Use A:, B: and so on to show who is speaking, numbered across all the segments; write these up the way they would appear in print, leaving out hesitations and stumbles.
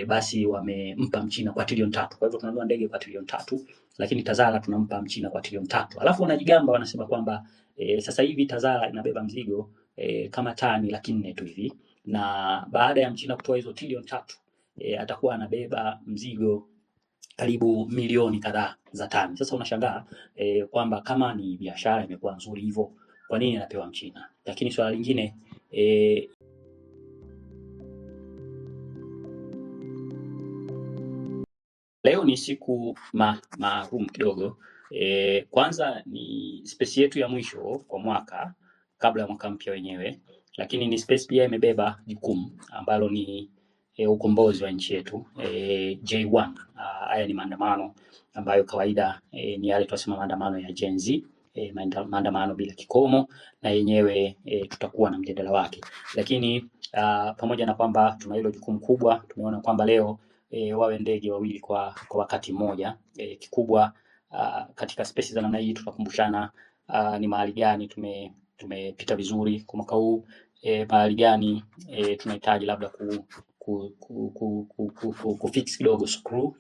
A: basi wamempa Mchina kwa trilioni 3. Kwa hivyo tunanunua ndege kwa trilioni 3, lakini Tazara tunampa Mchina kwa trilioni 3. Alafu wanajigamba wanasema kwamba sasa hivi Tazara inabeba mzigo kama tani 400,000 tu hivi, na baada ya Mchina kutoa hizo trilioni 3 atakuwa anabeba mzigo karibu milioni kadhaa za tani. Sasa unashangaa kwamba kama ni biashara imekuwa nzuri hivyo, kwa nini anapewa Mchina? Lakini swala lingine leo ni siku maalum kidogo. Kwanza ni space yetu ya mwisho kwa mwaka kabla ya mwaka mpya wenyewe, lakini ni space pia imebeba jukumu ambalo ni ukombozi wa nchi yetu. J1 haya ni maandamano ambayo kawaida ni yale tunasema maandamano ya Gen Z, maandamano bila kikomo, na yenyewe tutakuwa na mjadala wake. Lakini pamoja na kwamba tuna hilo jukumu kubwa, tumeona kwamba leo wawe ndege wawili kwa wakati mmoja. Kikubwa katika space za namna hii tutakumbushana ni mahali gani tumepita vizuri kwa mwaka huu, mahali gani tunahitaji labda kufix kidogo screw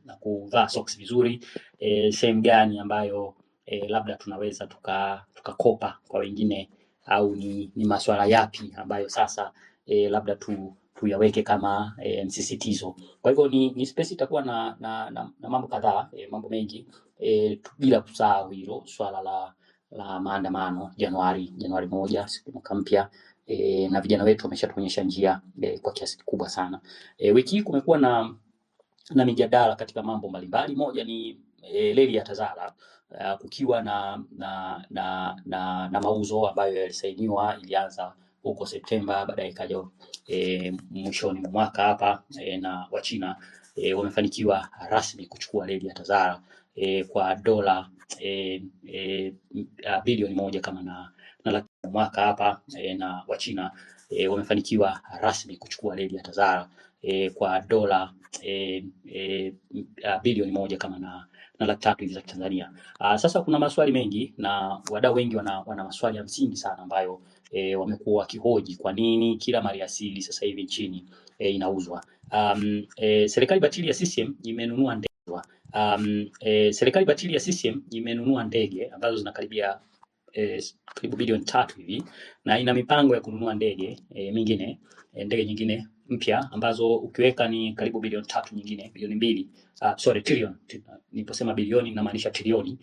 A: na kuvaa socks vizuri, sehemu gani ambayo labda tunaweza tukakopa kwa wengine, au ni masuala yapi ambayo sasa labda tuyaweke kama msisitizo. Kwa hivyo ni space itakuwa na mambo kadhaa, mambo mengi, bila kusahau hilo swala la maandamano Januari 1, siku mwaka mpya, na vijana wetu wameshatuonyesha njia kwa kiasi kikubwa sana. Wiki hii kumekuwa na mijadala katika mambo mbalimbali. Moja ni reli ya Tazara, kukiwa na mauzo ambayo yalisainiwa, ilianza huko Septemba, baadaye ikaja mwishoni mwa mwaka hapa, na Wachina wamefanikiwa rasmi kuchukua reli ya Tazara kwa dola bilioni 1 kama na laki mwaka hapa, na Wachina wamefanikiwa rasmi kuchukua reli ya Tazara kwa dola bilioni 1 kama na laki 3 hivi za Tanzania. Sasa kuna maswali mengi na wadau wengi wana maswali ya msingi sana ambayo wamekuwa wakihoji kwa nini kila maliasili sasa hivi nchini inauzwa. Serikali batili ya CCM imenunua ndege. Serikali batili ya CCM imenunua ndege ambazo zinakaribia karibu bilioni 3 hivi, na ina mipango ya kununua ndege nyingine mpya ambazo ukiweka ni karibu bilioni 3 nyingine, bilioni 2, trilioni. Niliposema bilioni inamaanisha trilioni.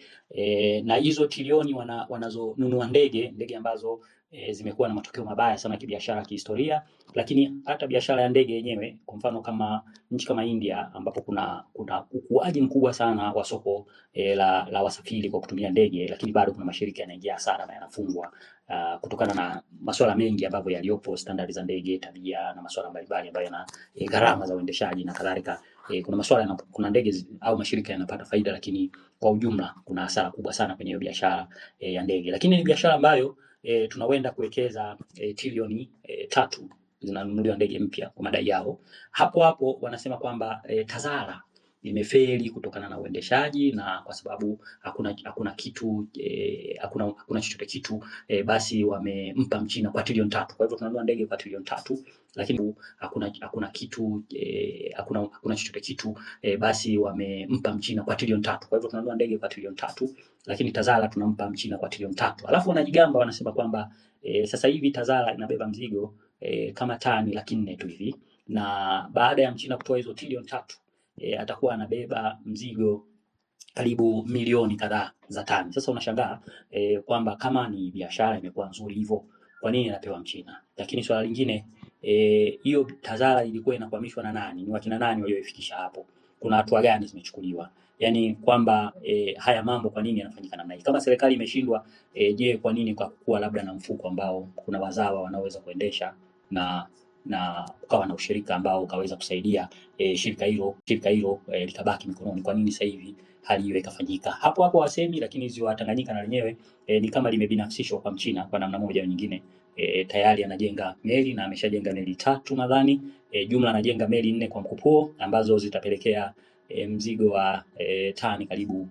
A: Na hizo trilioni wanazonunua ndege ambazo zimekuwa na matokeo mabaya sana kibiashara, kihistoria, lakini hata biashara ya ndege yenyewe. Kwa mfano kama nchi kama India, ambapo kuna ukuaji mkubwa sana wa soko la wasafiri kwa kutumia ndege, lakini bado kuna mashirika yanaingia hasara na yanafungwa kutokana na masuala mengi ambayo yaliyopo, standardi za ndege, tabia na masuala mbalimbali ambayo yana gharama za uendeshaji na kadhalika. Kuna masuala kuna ndege au mashirika yanapata faida, lakini kwa ujumla kuna hasara kubwa sana kwenye hiyo biashara ya ndege. Lakini ni biashara ambayo tunawenda kuwekeza trilioni 3 zinanunuliwa ndege mpya kwa madai yao. Hapo wanasema kwamba Tazara imefeli kutokana na uendeshaji, na kwa sababu hakuna chochote kitu, basi wamempa Mchina kwa trilioni 3. Kwa hivyo tunanunua ndege kwa trilioni 3, lakini hakuna chochote kitu, basi wamempa Mchina kwa trilioni 3. Kwa hivyo tunanunua ndege kwa trilioni 3, lakini Tazara tunampa Mchina kwa trilioni 3. Alafu wanajigamba wanasema kwamba sasa hivi Tazara inabeba mzigo kama tani 400,000 tu hivi, na baada ya Mchina kutoa hizo trilioni 3 atakuwa anabeba mzigo karibu milioni kadhaa za tani. Sasa unashangaa kwamba kama ni biashara imekuwa nzuri hivyo, kwa nini anapewa Mchina? Lakini swala lingine, hiyo Tazara ilikuwa inakwamishwa na nani? Ni wakina nani walioifikisha hapo? Kuna hatua gani zimechukuliwa? Yani kwamba haya mambo kwa nini yanafanyika namna hii? Kama serikali imeshindwa, je, kwa nini kwa kuwa labda na mfuko ambao kuna wazawa wanaweza kuendesha na ukawa na ushirika ambao ukaweza kusaidia shirika hilo likabaki mikononi, kwa nini sasa hivi hali hiyo ikafanyika? Hapo wasemi, lakini ziwa Tanganyika na lenyewe ni kama limebinafsishwa kwa Mchina kwa namna moja au nyingine. Tayari anajenga meli na ameshajenga meli 3 nadhani, jumla anajenga meli 4 kwa mkupuo, ambazo zitapelekea mzigo wa tani karibu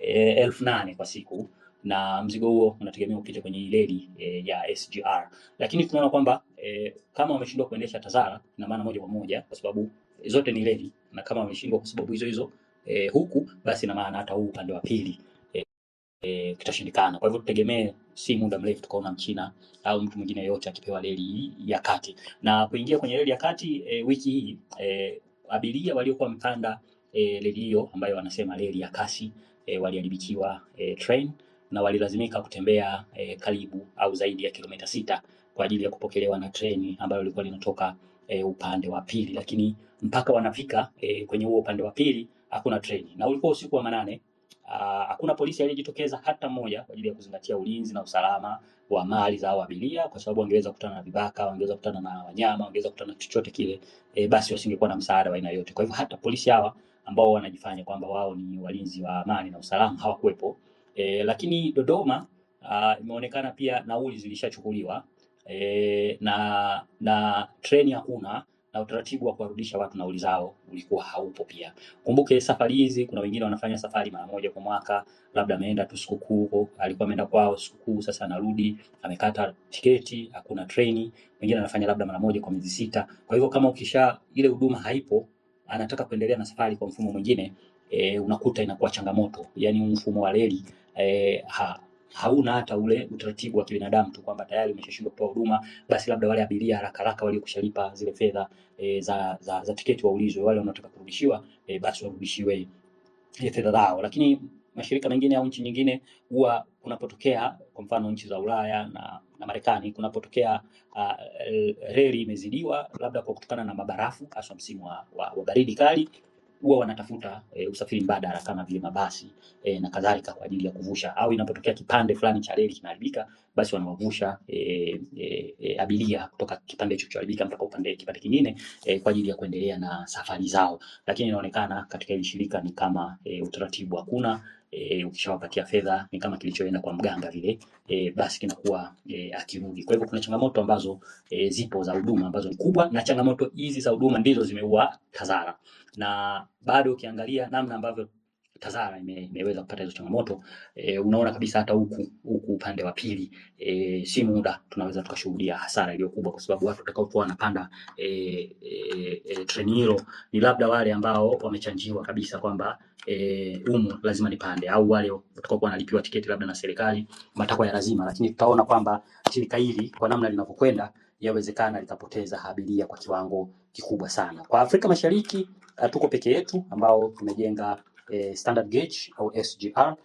A: 8,000 kwa siku, na mzigo huo unategemea upite kwenye reli ya SGR. Lakini tunaona kwamba kama wameshindwa kuendesha TAZARA ina maana moja kwa moja, kwa sababu zote ni reli, na kama wameshindwa kwa sababu hizo hizo huku, basi ina maana hata huu upande wa pili kitashindikana. Kwa hivyo tutegemee si muda mrefu tukaona Mchina au mtu mwingine yote akipewa reli ya kati. Na kuingia kwenye reli ya kati wiki hii abiria waliokuwa wamepanda reli hiyo ambayo wanasema reli ya kasi waliharibikiwa train na walilazimika kutembea karibu au zaidi ya kilomita 6 kwa ajili ya kupokelewa na treni ambayo ilikuwa linatoka upande wa pili, lakini mpaka wanafika kwenye huo upande wa pili hakuna treni, na ulikuwa usiku wa manane. Hakuna polisi aliyejitokeza hata mmoja kwa ajili ya kuzingatia ulinzi na usalama wa mali za hao abiria, kwa sababu wangeweza kukutana na vibaka, wangeweza kukutana na wanyama, wangeweza kukutana na chochote kile, basi wasingekuwa na msaada wa aina yote. Kwa hivyo hata polisi hawa ambao wanajifanya kwamba wao ni walinzi wa amani na usalama hawakuwepo. Lakini Dodoma imeonekana pia nauli zilishachukuliwa na treni hakuna, na utaratibu wa kuwarudisha watu nauli zao ulikuwa haupo pia. Kumbuke safari hizi kuna wengine wanafanya safari mara moja kwa mwaka, labda ameenda tu sikukuu, alikuwa ameenda kwao sikukuu, sasa anarudi, amekata tiketi, hakuna treni. Wengine anafanya labda mara moja kwa miezi 6. Kwa hivyo kama ile huduma haipo, anataka kuendelea na safari kwa mfumo mwingine, unakuta inakuwa changamoto. Yaani mfumo wa reli hauna hata ule utaratibu wa kibinadamu tu kwamba tayari umeshashindwa kutoa huduma, basi labda wale abiria haraka haraka waliokushalipa zile fedha za tiketi waulizwe, wale wanaotaka kurudishiwa basi warudishiwe fedha zao. Lakini mashirika mengine au nchi nyingine huwa kunapotokea, kwa mfano nchi za Ulaya na Marekani, kunapotokea reli imezidiwa labda kwa kutokana na mabarafu, hasa msimu wa baridi kali, huwa wanatafuta usafiri mbadala kama vile mabasi na kadhalika kwa ajili ya kuvusha, au inapotokea kipande fulani cha reli kinaharibika, basi wanawavusha abiria kutoka kipande hicho kilichoharibika mpaka kipande kingine kwa ajili ya kuendelea na safari zao. Lakini inaonekana katika hili shirika ni kama utaratibu hakuna. Ukishawapatia fedha ni kama kilichoenda kwa mganga vile, basi kinakuwa akirudi. Kwa hivyo kuna changamoto ambazo zipo za huduma ambazo ni kubwa, na changamoto hizi za huduma ndizo zimeua TAZARA, na bado ukiangalia namna ambavyo TAZARA imeweza kupata hizo changamoto, unaona kabisa hata huku upande wa pili si muda tunaweza tukashuhudia hasara iliyo kubwa, kwa sababu watu watakaokuwa wanapanda treni hilo ni labda wale ambao wamechanjiwa kabisa kwamba lazima nipande, au wale watakaokuwa wanalipiwa tiketi labda na serikali, matakwa ya lazima. Lakini tutaona kwamba shirika hili kwa namna linavyokwenda, yawezekana litapoteza abiria kwa kiwango kikubwa sana. Kwa Afrika Mashariki tuko peke yetu ambao tumejenga standard gauge au SGR.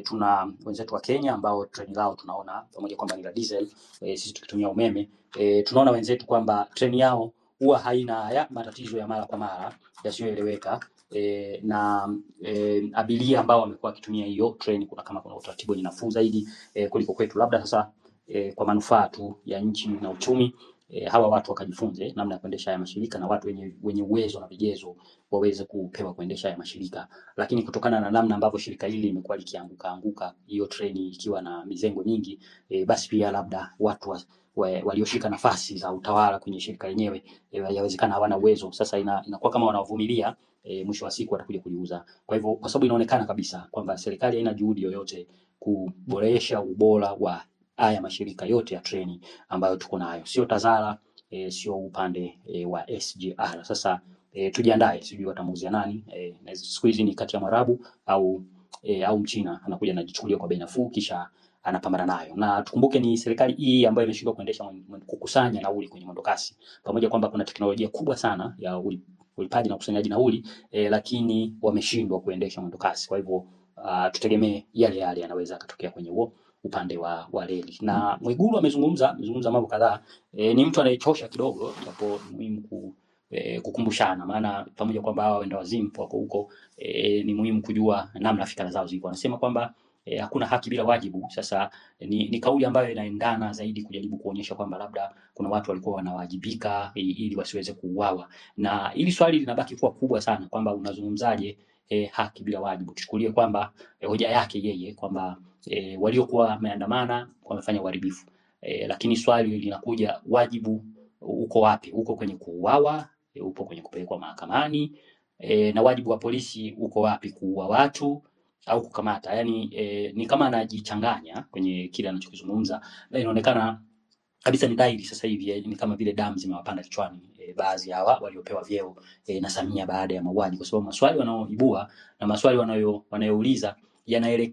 A: Tuna wenzetu wa Kenya ambao treni lao tunaona pamoja kwamba ni la diesel, sisi tukitumia umeme. Tunaona wenzetu kwamba treni yao huwa haina haya matatizo ya mara kwa mara yasiyoeleweka, na abiria ambao wamekuwa wakitumia hiyo treni kuna utaratibu ni nafuu zaidi kuliko kwetu. Labda sasa kwa manufaa tu ya nchi na uchumi, hawa watu wakajifunze namna ya kuendesha haya mashirika, na watu wenye uwezo na vigezo waweze kupewa kuendesha haya mashirika. Lakini kutokana na namna ambavyo shirika hili limekuwa likianguka hiyo treni ikiwa na mizengo mingi, basi pia labda watu walioshika nafasi za utawala kwenye shirika lenyewe yawezekana hawana uwezo. Sasa inakuwa kama wanavumilia, mwisho wa siku watakuja kuliuza. Kwa hivyo, kwa sababu inaonekana kabisa kwamba serikali haina juhudi yoyote kuboresha ubora wa haya mashirika yote ya treni ambayo tuko nayo, sio TAZARA, sio upande wa SGR. Sasa tujiandae, sijui watamuuzia nani. Siku hizi ni kati ya Mwarabu au Mchina anakuja anajichukulia kwa bei nafuu kisha anapambana nayo. Na tukumbuke ni serikali hii ambayo imeshindwa kukusanya nauli kwenye mwendokasi, pamoja kwamba kuna teknolojia kubwa sana ya ulipaji na ukusanyaji nauli, lakini wameshindwa kuendesha mwendokasi. Kwa hivyo tutegemee yale yanaweza kutokea kwenye huo upande wa reli. Na Mwigulu amezungumza mambo kadhaa. Ni mtu anayechosha kidogo, hapo muhimu kukumbushana, maana pamoja kwamba hao wenda wazimu wako huko, ni muhimu kujua namna fikra zao ziko. Anasema kwamba hakuna haki bila wajibu. Sasa ni kauli ambayo inaendana zaidi kujaribu kuonyesha kwamba labda kuna watu walikuwa wanawajibika ili wasiweze kuuawa, na hili swali linabaki kuwa kubwa sana kwamba unazungumzaje haki bila wajibu. Tuchukulie kwamba hoja yake yeye kwamba waliokuwa wameandamana wamefanya uharibifu, lakini swali linakuja, wajibu uko wapi? Uko kwenye kuuawa? Upo kwenye kupelekwa mahakamani? Na wajibu wa polisi uko wapi? Kuua watu au kukamata? Yani ni kama anajichanganya kwenye kile anachokizungumza, na inaonekana kabisa ni dhahiri sasa hivi ni kama vile damu zimewapanda kichwani baadhi ya hawa waliopewa vyeo na Samia baada ya mauaji, kwa sababu maswali wanaoibua na maswali wanayouliza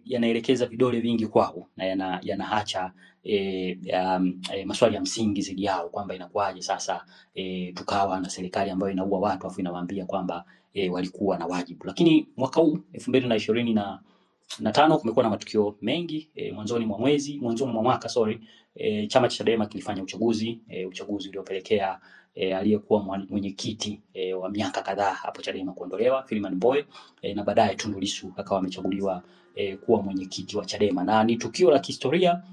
A: yanaelekeza vidole vingi kwao na yanaacha maswali ya msingi zaidi yao, kwamba inakuwaje sasa tukawa na serikali ambayo inaua watu afu inawaambia kwamba walikuwa na wajibu. Lakini mwaka huu 2025 kumekuwa na matukio mengi mwanzoni mwa mwaka chama cha Chadema kilifanya uchaguzi uliopelekea aliyekuwa mwenyekiti wa miaka kadhaa hapo Chadema kuondolewa, Freeman Mbowe, na baadaye Tundu Lissu akawa amechaguliwa kuwa mwenyekiti wa Chadema, na ni tukio la kihistoria.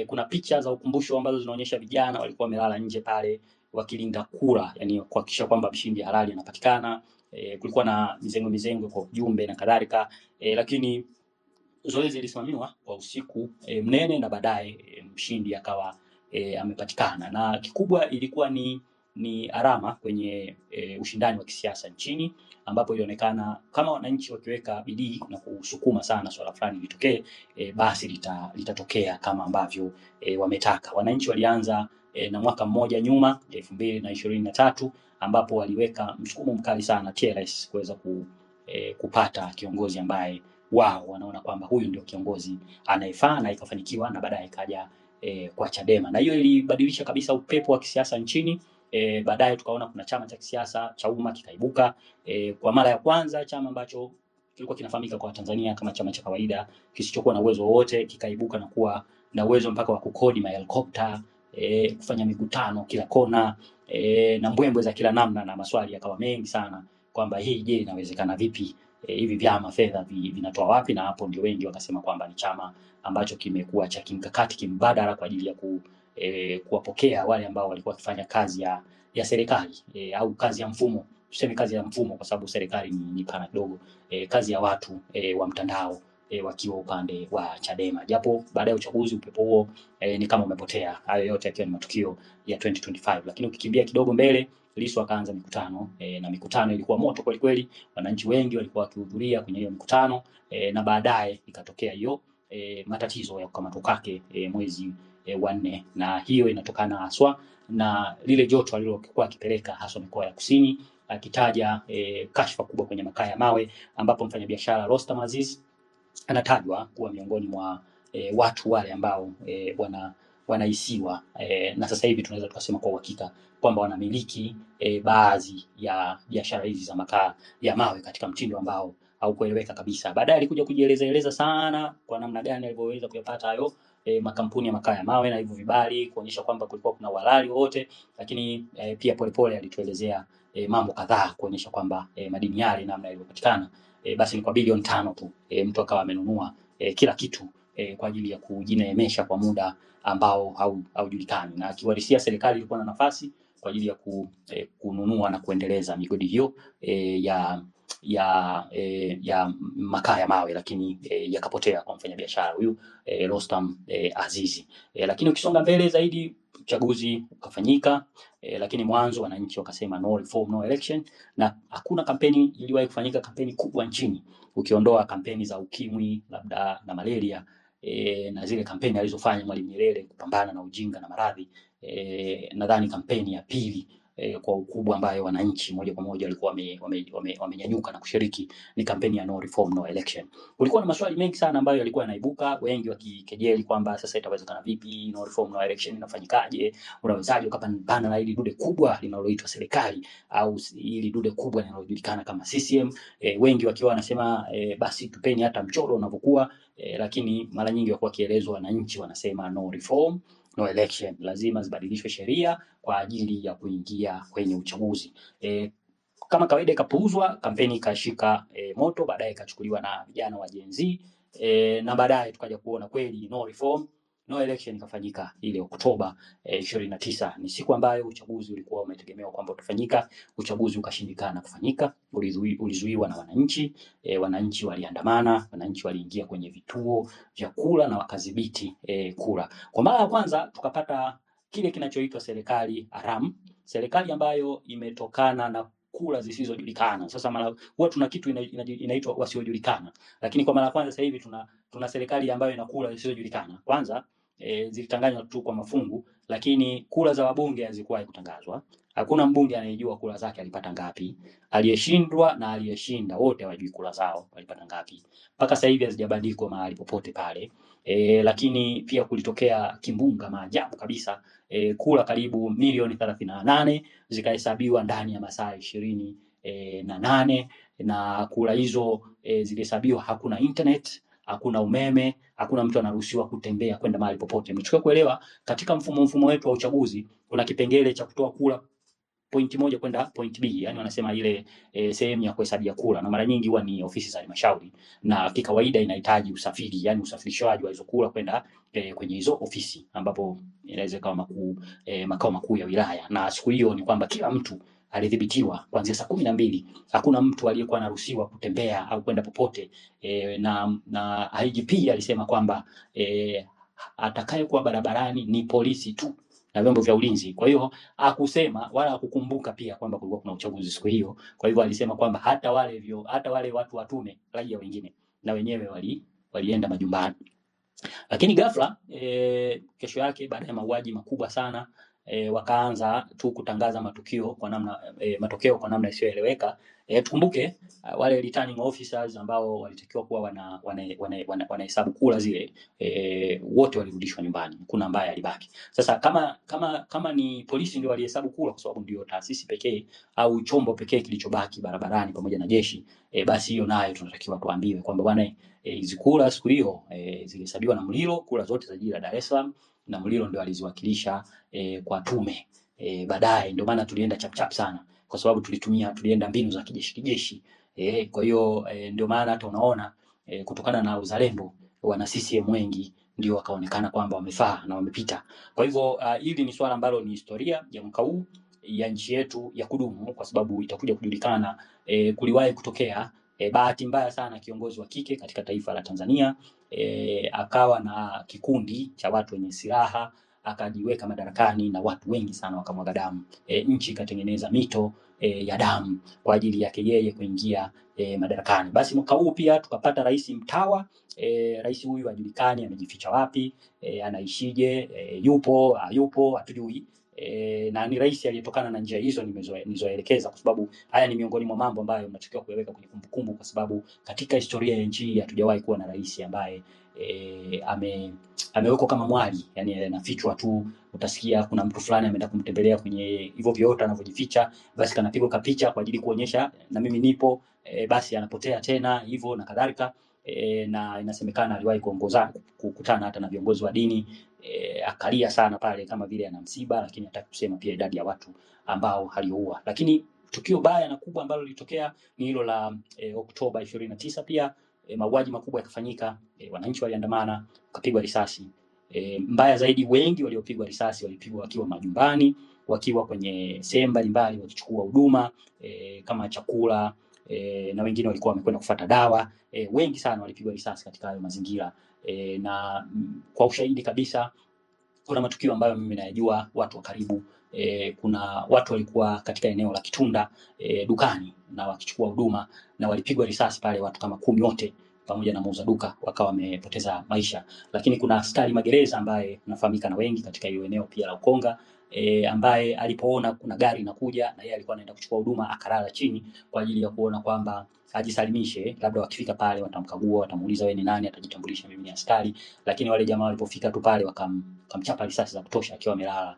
A: Kuna picha za ukumbusho ambazo zinaonyesha vijana walikuwa wamelala nje pale wakilinda kura, yani kuhakikisha kwamba mshindi halali anapatikana. Kulikuwa na mizengwe kwa ujumbe na kadhalika, lakini zoezi lilisimamiwa kwa usiku mnene na baadaye mshindi akawa amepatikana, na kikubwa ilikuwa ni alama kwenye ushindani wa kisiasa nchini, ambapo ilionekana kama wananchi wakiweka bidii na kusukuma sana swala fulani litokee, basi litatokea kama ambavyo wametaka. Wananchi walianza na mwaka mmoja nyuma 2023 ambapo waliweka msukumo mkali sana TLS kuweza kupata kiongozi ambaye wao wanaona kwamba huyu ndio kiongozi anayefaa, na ikafanikiwa, na baadaye ikaja kwa Chadema, na hiyo ilibadilisha kabisa upepo wa kisiasa nchini. Baadaye tukaona kuna chama cha kisiasa cha Umma kikaibuka kwa mara ya kwanza, chama ambacho kilikuwa kinafahamika kwa Tanzania kama chama cha kawaida kisichokuwa na uwezo wote, kikaibuka na kuwa na uwezo mpaka wa kukodi mahelikopta, kufanya mikutano kila kona, na mbwembwe za kila namna, na maswali yakawa mengi sana kwamba hii je, inawezekana vipi? Hivi vyama fedha vinatoa wapi? Na hapo ndio wengi wakasema kwamba ni chama ambacho kimekuwa cha kimkakati kimbadala kwa ajili ya kuwapokea wale ambao walikuwa wakifanya kazi ya serikali au kazi ya mfumo. Tuseme kazi ya mfumo kwa sababu serikali ni pana kidogo, kazi ya watu wa mtandao wakiwa upande wa Chadema, japo baada ya uchaguzi upepo huo ni kama umepotea. Hayo yote yakiwa ni matukio ya 2025, lakini ukikimbia kidogo mbele, Lissu akaanza mikutano na mikutano ilikuwa moto kweli kweli, wananchi wengi walikuwa wakihudhuria kwenye hiyo mikutano na baadaye ikatokea hiyo matatizo ya kukamatwa kwake mwezi wa 4, na hiyo inatokana haswa na lile joto alilokuwa akipeleka haswa mikoa ya kusini, akitaja kashfa kubwa kwenye makaa ya mawe, ambapo mfanyabiashara Rostam Aziz anatajwa kuwa miongoni mwa watu wale ambao wanahisiwa na sasa hivi tunaweza tukasema kwa uhakika kwamba wanamiliki baadhi ya biashara hizi za makaa ya mawe katika mtindo ambao haukueleweka kabisa. Baadaye alikuja kujieleza sana kwa namna gani alivyoweza kuyapata hayo makampuni ya makaa ya mawe na hivyo vibali, kuonyesha kwamba kulikuwa kuna uhalali wote, lakini pia polepole alituelezea mambo kadhaa kuonyesha kwamba madini yale namna yalivyopatikana basi ni kwa bilioni 5 tu mtu akawa amenunua kila kitu kwa ajili ya kujineemesha kwa muda ambao haujulikani, na kiuhalisia serikali ilikuwa na nafasi kwa ajili ya kununua na kuendeleza migodi hiyo ya makaa ya mawe, lakini yakapotea kwa mfanyabiashara huyu Rostam Azizi. Lakini ukisonga mbele zaidi, uchaguzi ukafanyika lakini mwanzo wananchi wakasema no reform no election, na hakuna kampeni iliwahi kufanyika, kampeni kubwa nchini ukiondoa kampeni za ukimwi labda na malaria na zile kampeni alizofanya Mwalimu Nyerere kupambana na ujinga na maradhi. Nadhani kampeni ya pili kwa ukubwa ambayo wananchi moja kwa moja walikuwa wamenyanyuka na kushiriki ni kampeni ya no reform no election. Kulikuwa na maswali mengi sana ambayo yalikuwa yanaibuka, wengi wakikejeli kwamba sasa itawezekana vipi, no reform no election inafanyikaje, unawezaje ukapambana na hili dude kubwa linaloitwa serikali au hili dude kubwa linalojulikana kama CCM. Wengi wakiwa wanasema basi tupeni hata mchoro unavyokuwa, lakini mara nyingi wakuwa kielezwa wananchi wanasema no reform no election, lazima zibadilishwe sheria kwa ajili ya kuingia kwenye uchaguzi. Kama kawaida ikapuuzwa, kampeni ikashika moto, baadaye ikachukuliwa na vijana wa Gen Z na baadaye tukaja kuona kweli no reform no election ikafanyika ile Oktoba 29. Ni siku ambayo uchaguzi ulikuwa umetegemewa kwamba utafanyika, uchaguzi ukashindikana kufanyika, ulizuiwa na wananchi. Wananchi waliandamana, wananchi waliingia kwenye vituo vya kura na wakadhibiti kura. Kwa mara ya kwanza tukapata kile kinachoitwa serikali haramu, serikali ambayo imetokana na kura zisizojulikana. Sasa mara huwa tuna kitu inaitwa wasiojulikana, lakini kwa mara ya kwanza sasa hivi tuna serikali ambayo ina kura zisizojulikana. Kwanza zilitanganywa tu kwa mafungu, lakini kura za wabunge hazikuwahi kutangazwa. Hakuna mbunge anayejua kura zake alipata ngapi. Aliyeshindwa na aliyeshinda wote hawajui kura zao walipata ngapi. Mpaka sasa hivi hazijabandikwa mahali popote pale. Lakini pia kulitokea kimbunga maajabu kabisa. Kura karibu milioni 38 zikahesabiwa ndani ya masaa 28 na kura hizo zilihesabiwa, hakuna internet, hakuna umeme, hakuna mtu anaruhusiwa kutembea kwenda mahali popote. Mchukue kuelewa katika mfumo wetu wa uchaguzi kuna kipengele cha kutoa kura point moja kwenda point B, yani wanasema ile sehemu ya kuhesabia kura, na mara nyingi huwa ni ofisi za halmashauri, na kikawaida inahitaji usafiri, yani usafirishaji wa hizo kura kwenda kwenye hizo ofisi, ambapo inaweza kama makao makuu ya wilaya. Na siku hiyo ni kwamba kila mtu alidhibitiwa kuanzia saa 12. Hakuna mtu aliyekuwa anaruhusiwa kutembea au kwenda popote. Na IGP alisema kwamba atakayekuwa barabarani ni polisi tu na vyombo vya ulinzi. Kwa hiyo hakusema wala hakukumbuka pia kwamba kulikuwa kuna uchaguzi siku hiyo. Kwa hivyo alisema kwamba hata wale watu wa tume, raia wengine na wenyewe walienda majumbani. Lakini ghafla kesho yake baada ya mauaji makubwa sana wakaanza tu kutangaza matokeo kwa namna isiyoeleweka. Tukumbuke wale returning officers ambao walitakiwa kuwa wanahesabu kura zile, wote walirudishwa nyumbani, kuna ambaye alibaki. Sasa kama ni polisi ndio walihesabu kura, kwa sababu ndio taasisi pekee au chombo pekee kilichobaki barabarani pamoja na jeshi, basi hiyo nayo tunatakiwa tuambiwe kwamba bwana, hizi kura siku hiyo zilihesabiwa na Mlilo, kura zote za jiji la Dar es Salaam, na Mlilo ndio aliziwakilisha kwa tume. Baadaye ndio maana tulienda chap sana, kwa sababu tulienda mbinu za kijeshi. Kwa hiyo ndio maana hata unaona kutokana na uzalendo wana CCM wengi ndio wakaonekana kwamba wamefaa na wamepita. Kwa hivyo hili ni swala ambalo ni historia ya mwaka huu ya nchi yetu ya kudumu, kwa sababu itakuja kujulikana kuliwahi kutokea bahati mbaya sana kiongozi wa kike katika taifa la Tanzania akawa na kikundi cha watu wenye silaha, akajiweka madarakani na watu wengi sana wakamwaga damu. Nchi ikatengeneza mito ya damu kwa ajili yake yeye kuingia madarakani. Basi mwaka huu pia tukapata rais mtawa. Rais huyu hajulikani amejificha wapi, anaishije, yupo hayupo hatujui. Na ni rais aliyetokana na njia hizo nilizoelekeza, kwa sababu haya ni miongoni mwa mambo ambayo tunatakiwa kuyaweka kwenye kumbukumbu, kwa sababu katika historia ya nchi hatujawahi kuwa na rais ambaye amewekwa kama mwali, yani anafichwa tu. Utasikia kuna mtu fulani ameenda kumtembelea kwenye hivyo viota anavyojificha, basi kanapigwa kapicha kwa ajili kuonyesha na mimi nipo, basi anapotea tena hivyo na kadhalika. Na inasemekana aliwahi kukutana hata na viongozi wa dini, akalia sana pale kama vile ana msiba, lakini hataki kusema pia idadi ya watu ambao aliyoua. Lakini tukio baya na kubwa ambalo lilitokea ni hilo la Oktoba 29. Pia mauaji makubwa yakafanyika, wananchi waliandamana, wakapigwa risasi. Mbaya zaidi, wengi waliopigwa risasi walipigwa wakiwa majumbani, wakiwa kwenye sehemu mbalimbali wakichukua huduma kama chakula, na wengine walikuwa wamekwenda kufuata dawa. Wengi sana walipigwa risasi katika hayo mazingira. Na kwa ushahidi kabisa, kuna matukio ambayo mimi najua watu wa karibu. Kuna watu walikuwa katika eneo la Kitunda dukani na wakichukua huduma, na walipigwa risasi pale watu kama 10 wote, pamoja na muuza duka wakawa wamepoteza maisha. Lakini kuna askari magereza ambaye anafahamika na wengi katika hiyo eneo pia la Ukonga, ambaye alipoona kuna gari linakuja na yeye alikuwa anaenda kuchukua huduma, akalala chini kwa ajili ya kuona kwamba ajisalimishe, labda wakifika pale watamkagua, watamuuliza wewe ni nani, atajitambulisha, mimi ni askari. Lakini wale jamaa walipofika tu pale wakamchapa risasi za kutosha akiwa amelala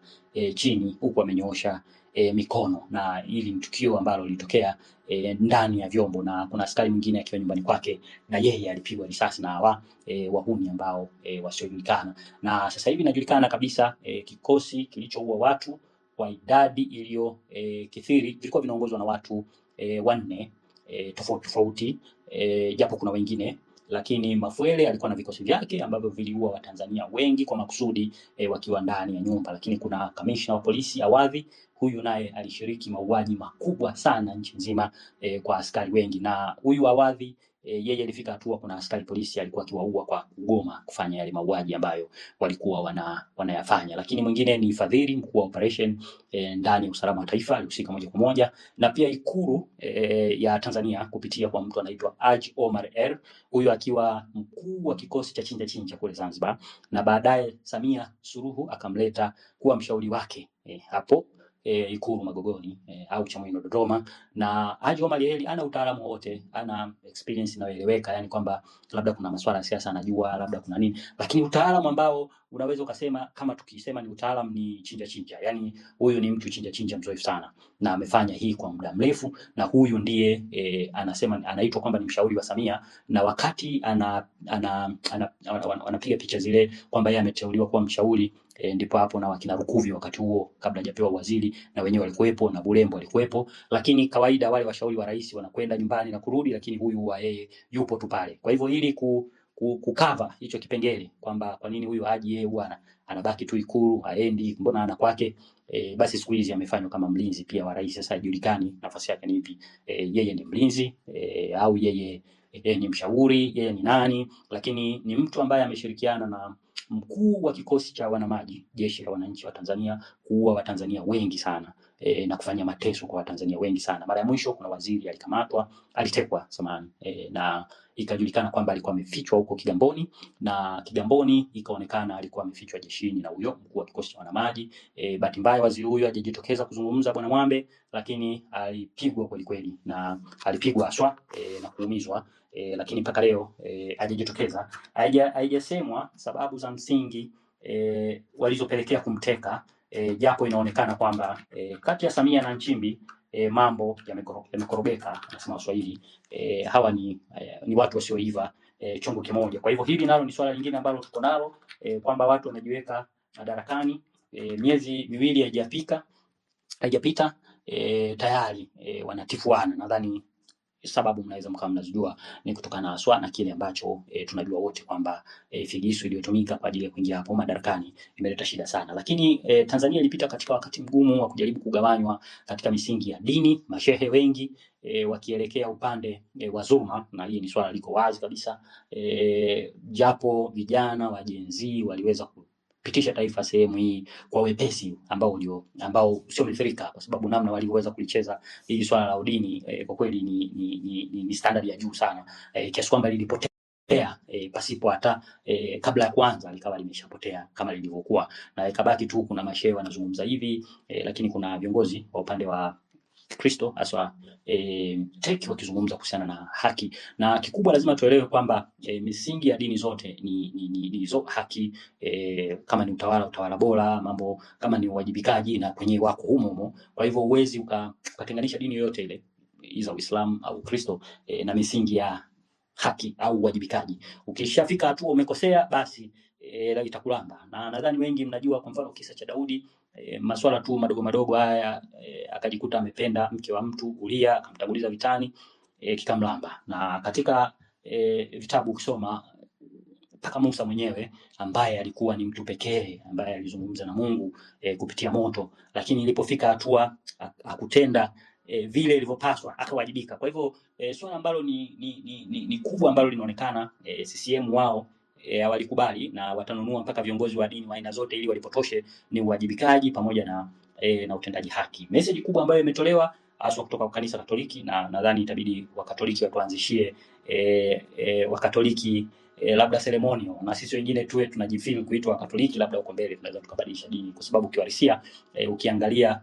A: chini, huku amenyoosha mikono. Na hili ni tukio ambalo lilitokea ndani ya vyombo, na kuna askari mwingine akiwa nyumbani kwake na yeye alipigwa risasi na wahuni ambao wasiojulikana. Na sasa hivi inajulikana kabisa kikosi kilichoua watu kwa idadi iliyo kithiri vilikuwa vinaongozwa na watu 4 tofauti, japo kuna wengine, lakini Mafwele alikuwa na vikosi vyake ambavyo viliua Watanzania wengi kwa makusudi wakiwa ndani ya nyumba. Lakini kuna kamishna wa polisi Awadhi, huyu naye alishiriki mauaji makubwa sana nchi nzima kwa askari wengi. Na huyu Awadhi yeye ilifika hatua kuna askari polisi alikuwa akiwaua kwa kugoma kufanya yale mauaji ambayo walikuwa wanayafanya. Lakini mwingine ni Fadhili, mkuu wa operation ndani ya usalama wa taifa, alihusika moja kwa moja, na pia Ikulu ya Tanzania kupitia kwa mtu anaitwa Haji Omar R, huyu akiwa mkuu wa kikosi cha chinja chinja kule Zanzibar, na baadaye Samia Suluhu akamleta kuwa mshauri wake hapo Ikulu Magogoni au Chamwino Dodoma. Na Haji Omar Eli ana utaalamu wote, ana experience inayoeleweka, yani kwamba labda kuna masuala ya siasa anajua, labda kuna nini, lakini utaalamu ambao unaweza ukasema kama tukisema ni utaalamu ni chinja chinja, yani huyu ni mtu chinja chinja mzoefu sana na amefanya hii kwa muda mrefu, na huyu ndiye anasema anaitwa kwamba ni mshauri wa Samia, na wakati anapiga picha zile kwamba yeye ameteuliwa kuwa mshauri ndipo hapo na wakina Rukuvi wakati huo kabla hajapewa waziri na wenyewe walikuwepo na Bulembo walikuwepo, lakini kawaida wale washauri wa rais wanakwenda nyumbani na kurudi, lakini huyu wa yeye yupo tu pale. Kwa hivyo ili kukava hicho kipengele kwamba kwa nini huyu Haji yeye huwa anabaki tu Ikulu, haendi, mbona ana kwake, basi siku hizi amefanywa kama mlinzi pia wa rais. Sasa hajulikani nafasi yake ni ipi, yeye ni mlinzi au yeye ni mshauri, yeye ni nani, lakini ni mtu ambaye ameshirikiana na mkuu wa kikosi cha wanamaji, jeshi la wananchi wa Tanzania, kuua Watanzania wengi sana na kufanya mateso kwa Watanzania wengi sana. Mara ya mwisho kuna waziri alikamatwa, alitekwa samani na ikajulikana kwamba alikuwa amefichwa huko Kigamboni, na Kigamboni ikaonekana alikuwa amefichwa jeshini na huyo mkuu wa kikosi cha wanamaji. Bahati mbaya waziri huyo hajajitokeza kuzungumza, Bwana Mwambe, lakini alipigwa kweli kweli, na alipigwa haswa na kuumizwa. Lakini mpaka leo hajajitokeza, haijasemwa sababu za msingi walizopelekea kumteka, japo inaonekana kwamba kati ya Samia na Nchimbi mambo yamekorogeka, nasema Waswahili, hawa ni watu wasioiva chungu kimoja. Kwa hivyo hili nalo ni swala lingine ambalo tuko nalo kwamba watu wanajiweka madarakani, miezi miwili haijapita tayari wanatifuana. Nadhani sababu mnaweza mkawa mnazijua, ni kutokana haswa na kile ambacho tunajua wote kwamba figisu iliyotumika kwa ajili ya kuingia hapo madarakani imeleta shida sana. Lakini Tanzania ilipita katika wakati mgumu wa kujaribu kugawanywa katika misingi ya dini, mashehe wengi wakielekea upande wa dhuluma, na hii ni swala liko wazi kabisa, japo vijana wa Gen Z waliweza pitisha taifa sehemu hii kwa wepesi ambao sio mithirika, kwa sababu namna walivyoweza kulicheza hili swala la udini kwa kweli ni standard ya juu sana, kiasi kwamba lilipotea pasipo hata kabla ya kwanza likawa limeshapotea kama lilivyokuwa, na ikabaki tu kuna mashehe wanazungumza hivi, lakini kuna viongozi wa upande wa Kristo hasa teki wakizungumza kuhusiana na haki. Na kikubwa lazima tuelewe kwamba misingi ya dini zote ni haki, kama ni utawala bora, mambo kama ni uwajibikaji, na kwenye wako humo. Kwa hivyo uwezi ukatenganisha dini yoyote ile, iza Uislamu au Kristo, na misingi ya haki au uwajibikaji. Ukishafika hatua umekosea, basi itakulamba. Na nadhani wengi mnajua kwa mfano kisa cha Daudi, masuala tu madogo madogo haya, akajikuta amependa mke wa mtu Uria, akamtanguliza vitani, kikamlamba. Na katika vitabu ukisoma mpaka Musa mwenyewe ambaye alikuwa ni mtu pekee ambaye alizungumza na Mungu kupitia moto, lakini ilipofika hatua hakutenda vile ilivyopaswa, akawajibika. Kwa hivyo swala ambalo ni kubwa ambalo linaonekana CCM wao walikubali na watanunua mpaka viongozi wa dini wa aina zote ili walipotoshe, ni uwajibikaji pamoja na utendaji haki. Message kubwa ambayo imetolewa hasa kutoka kwa kanisa Katoliki, na nadhani itabidi Wakatoliki watuanzishie Wakatoliki labda ceremonial, na sisi wengine tuwe tunajifeel kuitwa Wakatoliki, labda uko mbele tunaweza tukabadilisha dini, kwa sababu ukiwalisia ukiangalia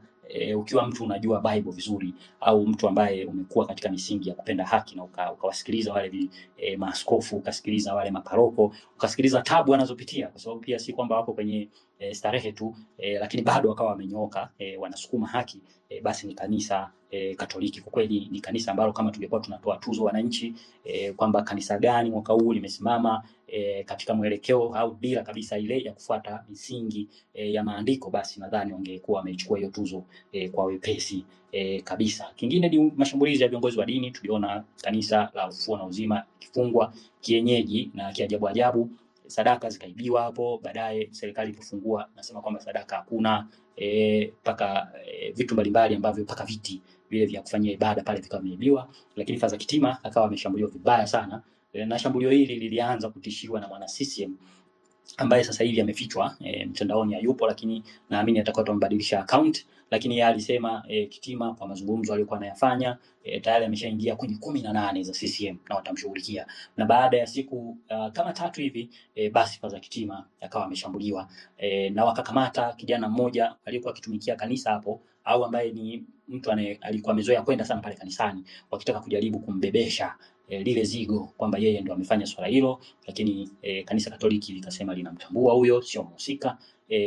A: ukiwa mtu unajua Bible vizuri, au mtu ambaye umekuwa katika misingi ya kupenda haki, na ukawasikiliza wale maaskofu, ukasikiliza wale maparoko, ukasikiliza tabu wanazopitia, kwa sababu pia si kwamba wako kwenye starehe tu, lakini bado wakawa wamenyooka, wanasukuma haki, basi ni kanisa Katoliki. Kwa kweli ni kanisa ambalo kama tungekuwa tunatoa tuzo wananchi kwamba kanisa gani mwaka huu limesimama katika mwelekeo au dira kabisa ile ya kufuata misingi ya maandiko, basi nadhani wangekuwa wamechukua hiyo tuzo kwa wepesi kabisa. Kingine ni mashambulizi ya viongozi wa dini. Tuliona kanisa la Ufufuo na Uzima kifungwa kienyeji na kiajabu ajabu, sadaka zikaibiwa hapo. Baadaye serikali ilipofungua nasema kwamba sadaka hakuna, paka vitu mbalimbali ambavyo paka viti vile vya kufanyia ibada pale vikawa vimeibiwa, lakini Father Kitima akawa ameshambuliwa vibaya sana. Na shambulio hili lilianza kutishiwa na mwana CCM ambaye sasa hivi amefichwa mtandaoni hayupo, lakini naamini atakuwa tumebadilisha account. Lakini yeye alisema Kitima kwa mazungumzo aliyokuwa anayafanya tayari ameshaingia kwenye 18 za CCM na watamshughulikia. Na baada ya siku kama 3 hivi basi Father Kitima akawa ameshambuliwa na wakakamata kijana mmoja aliyekuwa akitumikia kanisa hapo, au ambaye ni mtu alikuwa amezoea kwenda sana pale kanisani, wakitaka kujaribu kumbebesha lile zigo kwamba yeye ndo amefanya swala hilo, lakini kanisa Katoliki likasema linamtambua huyo sio mhusika.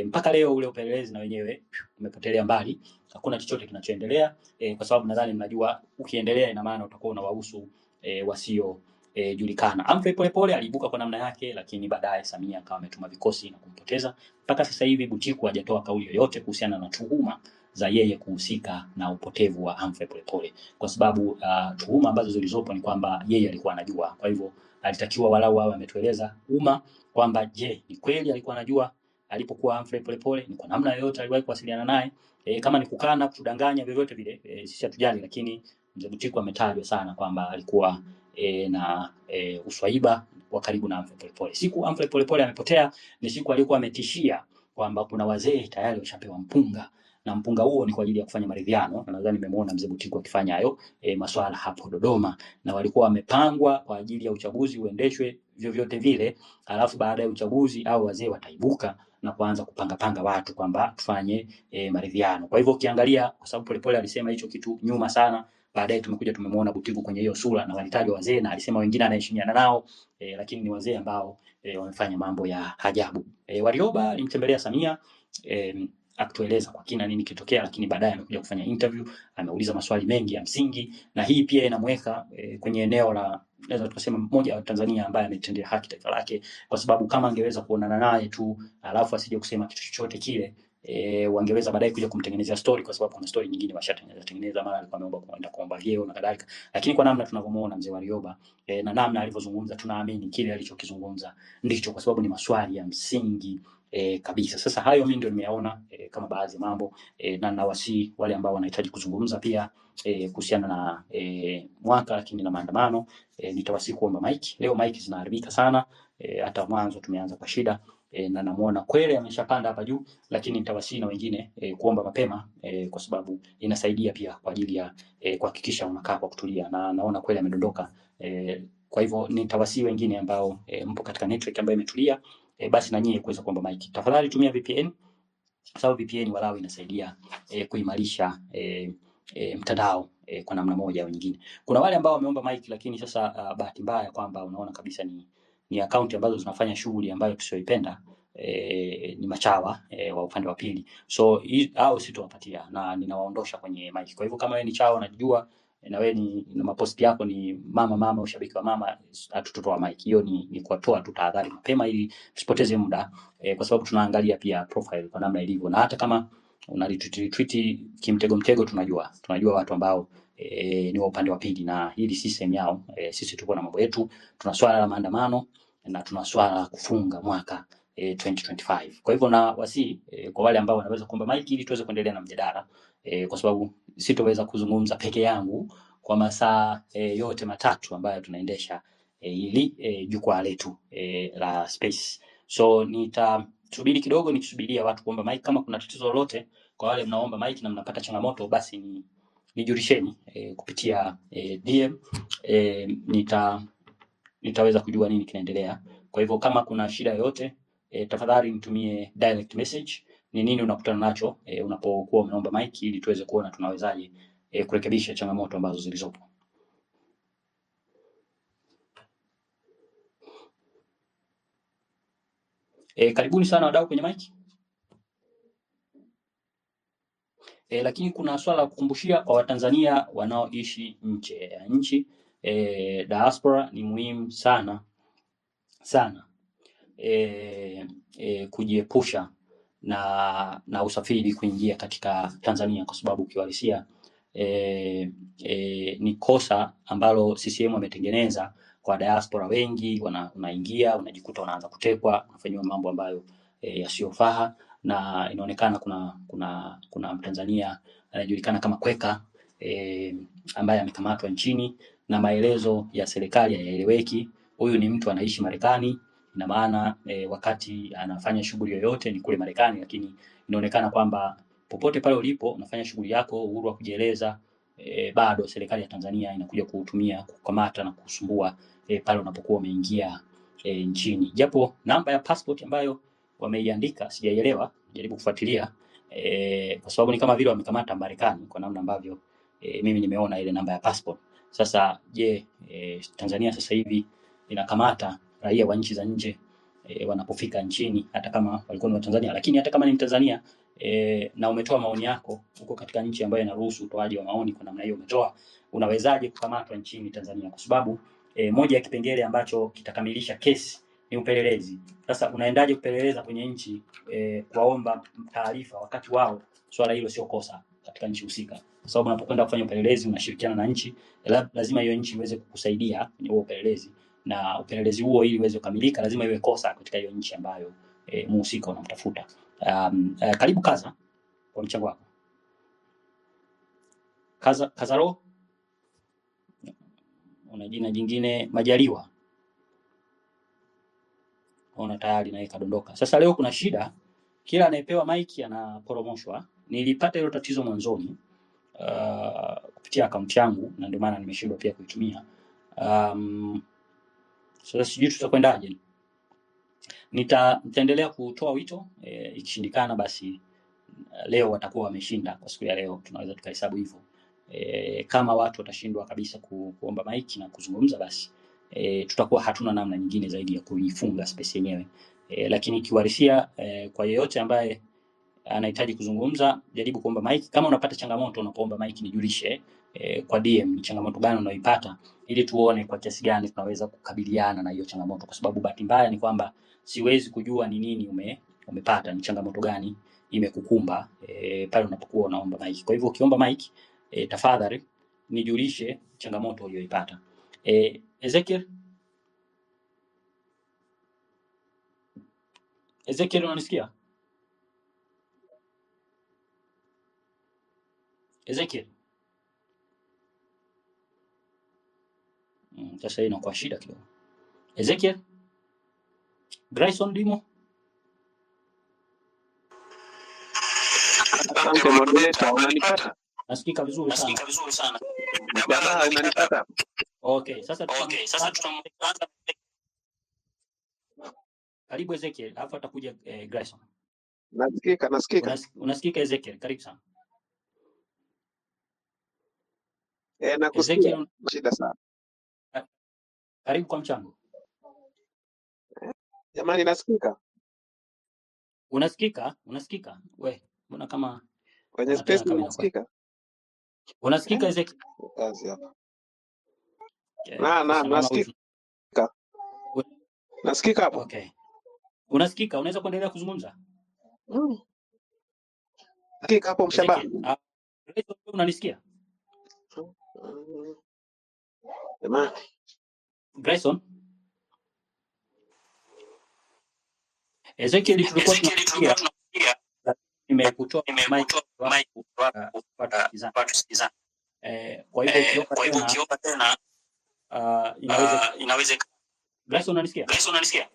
A: Mpaka leo ule upelelezi na wenyewe umepotelea mbali, hakuna chochote kinachoendelea kwa sababu nadhani mnajua ukiendelea ina maana utakuwa unawahusu wasio julikana. Humphrey Polepole aliibuka kwa namna yake, lakini baadaye Samia akawa ametuma vikosi na kumpoteza. Mpaka sasa hivi Butiku hajatoa kauli yoyote kuhusiana na tuhuma za yeye kuhusika na upotevu wa Humphrey Polepole, kwa sababu tuhuma ambazo zilizopo ni kwamba yeye alikuwa anajua. Kwa hivyo alitakiwa walau awe ametueleza umma kwamba je, ni kweli alikuwa anajua alipokuwa Humphrey Polepole, ni kwa namna yoyote aliwahi kuwasiliana naye, kama ni kukana, kutudanganya, vyovyote vile sisi hatujali, lakini Mzee Butiku ametajwa sana kwamba alikuwa na uswaiba wa karibu na Humphrey Polepole. Siku Humphrey Polepole amepotea ni siku alikuwa ametishia kwamba kuna wazee tayari washapewa mpunga, na mpunga huo ni kwa ajili ya kufanya maridhiano. Na nadhani nimemuona Mzee Butiku akifanya hayo masuala hapo Dodoma, na walikuwa wamepangwa kwa ajili ya uchaguzi uendeshwe vyovyote vile, alafu baada ya uchaguzi au wazee wataibuka na kuanza kupanga watu kwamba tufanye maridhiano. Kwa hivyo ukiangalia, kwa sababu Polepole alisema hicho kitu nyuma sana, baadaye tumekuja tumemuona Butiku kwenye hiyo sura na walitajwa wazee, na alisema wengine anaheshimiana nao lakini ni wazee ambao wamefanya mambo ya ajabu. Warioba alimtembelea Samia akutueleza kwa kina nini kitokea, lakini baadaye amekuja kufanya interview, ameuliza maswali mengi ya msingi, na hii pia inamweka kwenye eneo la, naweza tukasema, mmoja wa Tanzania ambaye ametendea haki taifa lake, kwa sababu kama angeweza kuonana naye tu alafu asije kusema kitu chochote kile wangeweza baadaye kuja kumtengenezea story, kwa sababu kuna story nyingine washatengeneza, mara alikuwa ameomba kwenda kuomba vyeo na kadhalika. Lakini kwa namna tunavyomuona mzee Warioba na namna alivyozungumza, tunaamini kile alichokizungumza ndicho, kwa sababu ni maswali ya msingi kabisa. Sasa hayo mimi ndio nimeyaona kama baadhi ya mambo na nawasihi wale ambao wanahitaji kuzungumza pia kuhusiana na mwaka lakini na maandamano, nitawasihi kuomba mic. Leo mic zinaharibika sana, hata mwanzo tumeanza kwa shida na namuona Kwele ameshapanda hapa juu, lakini nitawasihi na wengine kuomba mapema kwa sababu inasaidia pia kwa ajili ya kuhakikisha unakaa kwa kutulia, na naona Kwele amedondoka. Kwa hivyo nitawasihi wengine ambao mpo katika network ambayo imetulia, basi na nyie kuweza kuomba mic. Tafadhali tumia VPN, sababu VPN walau inasaidia kuimarisha mtandao kwa namna moja au nyingine. Kuna wale ambao wameomba mic, lakini sasa bahati mbaya kwamba unaona kabisa ni akaunti ambazo zinafanya shughuli ambayo tusioipenda, ni machawa wa upande wa pili, so hao sitowapatia na ninawaondosha kwenye mic. Kwa hivyo kama wewe ni chawa unajua na wewe ni maposti yako ni mama ushabiki wa mama, hatutotoa mic. Hiyo ni kuwatoa tu tahadhari mapema ili tusipoteze muda kwa sababu tunaangalia pia profile kwa namna ilivyo, na hata kama una retweet kimtego tunajua watu ambao ni wa upande wa pili, na hili si sehemu yao. Sisi tuko na mambo yetu, tuna swala la maandamano na tuna swala la kufunga mwaka 2025. Kwa hivyo na wasi kwa wale ambao wanaweza kuomba mic ili tuweze kuendelea na mjadala kwa sababu sitoweza kuzungumza peke yangu kwa masaa yote matatu ambayo tunaendesha ili jukwaa letu la Space. So nitasubiri kidogo nikisubiria watu kuomba mic. Kama kuna tatizo lolote kwa wale mnaomba mic na mnapata changamoto, basi nijulisheni kupitia DM, nitaweza kujua nini kinaendelea. Kwa hivyo kama kuna shida yoyote tafadhali nitumie direct message, ni nini unakutana nacho unapokuwa umeomba mic, ili tuweze kuona tunawezaje kurekebisha changamoto ambazo zilizopo. Karibuni sana wadau kwenye mic. Lakini kuna swala la kukumbushia kwa Watanzania wanaoishi nje ya nchi, diaspora ni muhimu sana kujiepusha na usafiri kuingia katika Tanzania, kwa sababu ukiwalisia ni kosa ambalo CCM wametengeneza kwa diaspora wengi. Unaingia unajikuta unaanza kutekwa, unafanywa mambo ambayo yasiyofaa, na inaonekana kuna Mtanzania anajulikana kama Kweka ambaye amekamatwa nchini na maelezo ya serikali hayaeleweki. Huyu ni mtu anaishi Marekani, ina maana wakati anafanya shughuli yoyote ni kule Marekani, lakini inaonekana kwamba popote pale ulipo unafanya shughuli yako, uhuru wa kujieleza, bado serikali ya Tanzania inakuja kutumia kukamata na kusumbua pale unapokuwa umeingia nchini. Japo namba ya passport ambayo wameiandika sijaielewa, jaribu kufuatilia kwa sababu ni kama vile wamekamata Marekani kwa namna ambavyo mimi nimeona ile namba ya passport. Sasa je, Tanzania sasa hivi inakamata raia wa nchi za nje wanapofika nchini hata kama walikuwa ni Watanzania, lakini hata kama ni Mtanzania na umetoa maoni yako huko katika nchi ambayo inaruhusu utoaji wa maoni kwa namna hiyo umetoa, unawezaje kukamatwa nchini Tanzania? Kwa sababu moja ya kipengele ambacho kitakamilisha kesi ni upelelezi. Sasa unaendaje kupeleleza kwenye nchi kuwaomba taarifa wakati wao swala hilo sio kosa katika nchi husika? Kwa sababu unapokwenda kufanya upelelezi unashirikiana na nchi, lazima hiyo nchi iweze kukusaidia kwenye huo upelelezi, na upelelezi huo ili uweze kukamilika lazima iwe kosa katika hiyo nchi ambayo muhusika unamtafuta. Karibu Kaza kwa mchango wako. Kazaro, una jina jingine Majaliwa, ona tayari naye kadondoka. Sasa leo kuna shida, kila anayepewa maiki anaporomoshwa. Nilipata hilo tatizo mwanzoni kupitia akaunti yangu na ndio maana nimeshindwa pia kuitumia. Sasa sijui tutakwendaje. Nitaendelea kutoa wito, ikishindikana basi leo watakuwa wameshinda. Kwa siku ya leo tunaweza tukahesabu hivyo. Kama watu watashindwa kabisa kuomba maiki na kuzungumza, basi tutakuwa hatuna namna nyingine zaidi ya kuifunga space yenyewe. Lakini kiwarisia kwa yeyote ambaye anahitaji kuzungumza, jaribu kuomba maiki. Kama unapata changamoto unapoomba maiki, nijulishe kwa DM ni changamoto gani unayoipata, ili tuone kwa kiasi gani tunaweza kukabiliana na hiyo changamoto, kwa sababu bahati mbaya ni kwamba siwezi kujua ni nini umepata, ni changamoto gani imekukumba pale unapokuwa unaomba maiki. Kwa hivyo ukiomba maiki tafadhali nijulishe changamoto uliyoipata. Ezekiel, unanisikia? Ezekiel. Sasa hii inakuwa shida kidogo. Ezekiel? Grayson Dimo?
B: Asante moderator, unanipata?
A: Nasikika vizuri sana.
B: Jamaa, unanipata?
A: Okay, sasa tutaanza. Karibu Ezekiel, alafu atakuja Grayson.
B: Nasikika.
A: Unasikika Ezekiel, karibu sana.
B: Nakusikia. Ezekiel, shida sana.
A: Karibu kwa mchango.
B: Jamani, nasikika?
A: Unasikika? We, mbona kama
B: kwenye space unasikika?
A: Unasikika Ezekiel?
B: Kazi hapa. Nasikika. Nasikika hapo?
A: Okay. Unasikika? Unaweza kuendelea kuzungumza?
B: Nasikika hapo Mshaba.
A: Unanisikia?
B: Jamani.
A: Grayson? Ezekiel, tulikuwa tunafikia nimekutoa mic watu sikizana. Kwa hivyo ukiomba tena inaweza. Grayson, unanisikia?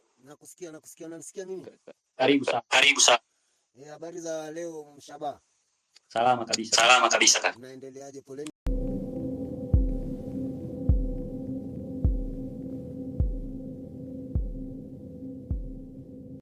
C: Nakusikia nini?
A: Karibu sana.
C: Habari za leo Mshaba?
A: Salama kabisa.
C: Unaendeleaje? Poleni.